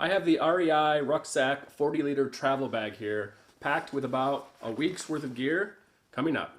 I have the REI Rucksack 40-liter travel bag here, packed with about a week's worth of gear coming up.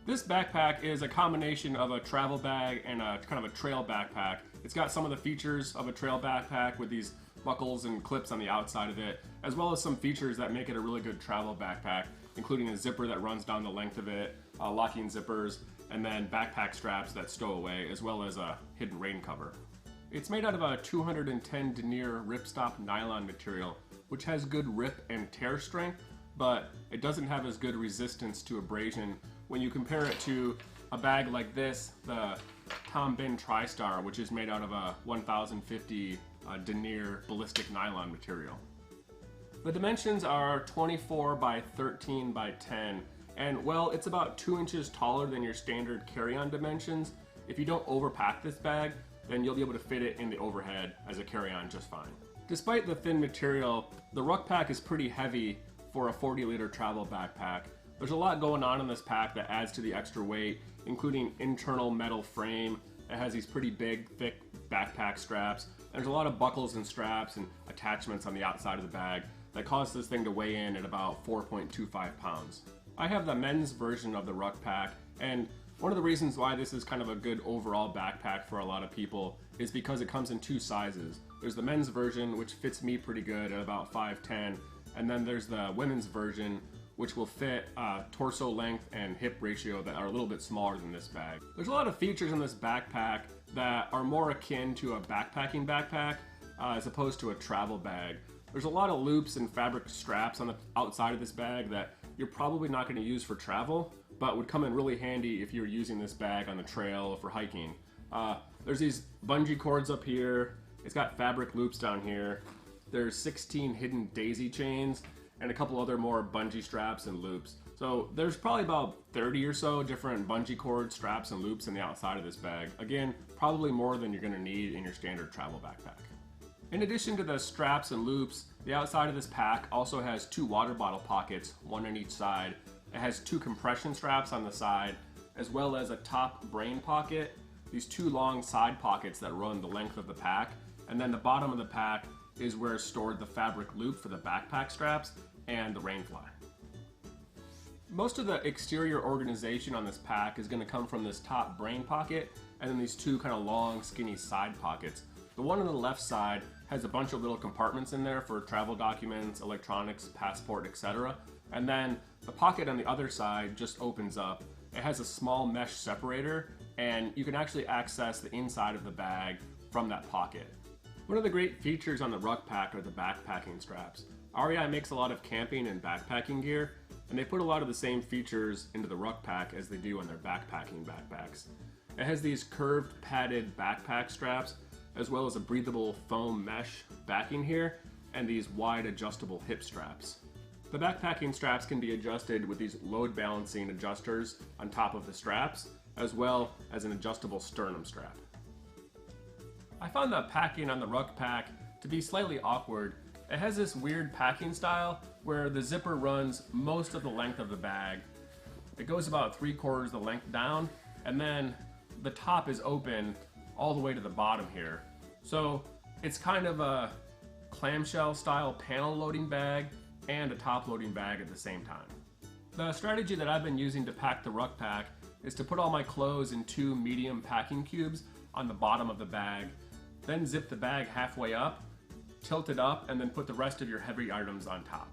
This backpack is a combination of a travel bag and a kind of a trail backpack. It's got some of the features of a trail backpack with these buckles and clips on the outside of it, as well as some features that make it a really good travel backpack, including a zipper that runs down the length of it, locking zippers, and then backpack straps that stow away, as well as a hidden rain cover. It's made out of a 210 denier ripstop nylon material, which has good rip and tear strength, but it doesn't have as good resistance to abrasion when you compare it to a bag like this, the Tom Bin TriStar, which is made out of a 1050 denier ballistic nylon material. The dimensions are 24 by 13 by 10, and well, it's about 2 inches taller than your standard carry-on dimensions. If you don't overpack this bag, then you'll be able to fit it in the overhead as a carry-on just fine. Despite the thin material, the Ruckpack is pretty heavy for a 40-liter travel backpack. There's a lot going on in this pack that adds to the extra weight, including internal metal frame. It has these pretty big, thick backpack straps. There's a lot of buckles and straps and attachments on the outside of the bag that cause this thing to weigh in at about 4.25 pounds. I have the men's version of the Ruckpack, and one of the reasons why this is kind of a good overall backpack for a lot of people is because it comes in 2 sizes. There's the men's version, which fits me pretty good at about 5'10", and then there's the women's version, which will fit torso length and hip ratio that are a little bit smaller than this bag. There's a lot of features in this backpack that are more akin to a backpacking backpack as opposed to a travel bag. There's a lot of loops and fabric straps on the outside of this bag that you're probably not going to use for travel, but would come in really handy if you're using this bag on the trail or for hiking. There's these bungee cords up here. It's got fabric loops down here. There's 16 hidden daisy chains and a couple other more bungee straps and loops. So there's probably about 30 or so different bungee cord straps and loops on the outside of this bag. Again, probably more than you're gonna need in your standard travel backpack. In addition to the straps and loops, the outside of this pack also has 2 water bottle pockets, one on each side. It has 2 compression straps on the side, as well as a top brain pocket, these 2 long side pockets that run the length of the pack, and then the bottom of the pack is where is stored the fabric loop for the backpack straps and the rainfly. Most of the exterior organization on this pack is going to come from this top brain pocket and then these 2 kind of long skinny side pockets. The one on the left side has a bunch of little compartments in there for travel documents, electronics, passport, etc. And then the pocket on the other side just opens up. It has a small mesh separator and you can actually access the inside of the bag from that pocket. One of the great features on the Ruckpack are the backpacking straps. REI makes a lot of camping and backpacking gear, and they put a lot of the same features into the Ruckpack as they do on their backpacking backpacks. It has these curved padded backpack straps, as well as a breathable foam mesh backing here, and these wide adjustable hip straps. The backpacking straps can be adjusted with these load balancing adjusters on top of the straps, as well as an adjustable sternum strap. I found the packing on the Ruckpack to be slightly awkward. It has this weird packing style where the zipper runs most of the length of the bag. It goes about 3/4 the length down, and then the top is open all the way to the bottom here. So it's kind of a clamshell style panel loading bag and a top loading bag at the same time. The strategy that I've been using to pack the Ruckpack is to put all my clothes in 2 medium packing cubes on the bottom of the bag, then zip the bag halfway up, tilt it up, and then put the rest of your heavy items on top.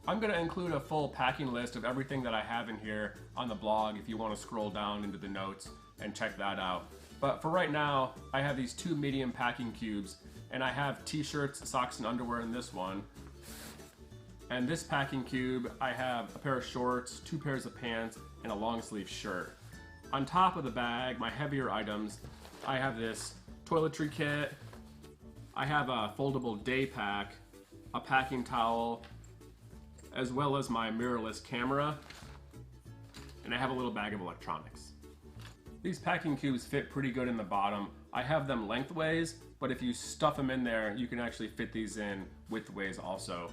I'm going to include a full packing list of everything that I have in here on the blog if you want to scroll down into the notes and check that out. But for right now, I have these 2 medium packing cubes, and I have t-shirts, socks, and underwear in this one. And this packing cube, I have a pair of shorts, 2 pairs of pants, and a long sleeve shirt. On top of the bag, my heavier items, I have this toiletry kit, I have a foldable day pack, a packing towel, as well as my mirrorless camera, and I have a little bag of electronics. These packing cubes fit pretty good in the bottom. I have them lengthways, but if you stuff them in there, you can actually fit these in widthways also.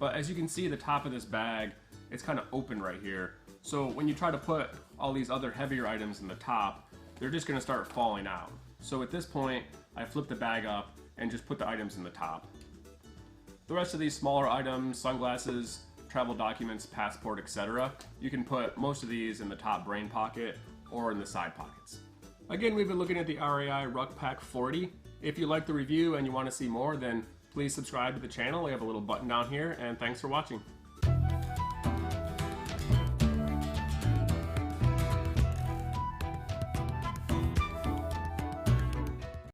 But as you can see, the top of this bag it's kind of open right here. So when you try to put all these other heavier items in the top, they're just gonna start falling out. So at this point, I flip the bag up and just put the items in the top. The rest of these smaller items, sunglasses, travel documents, passport, etc., you can put most of these in the top brain pocket or in the side pockets. Again, we've been looking at the REI Ruckpack 40. If you like the review and you want to see more, then please subscribe to the channel. We have a little button down here, and thanks for watching.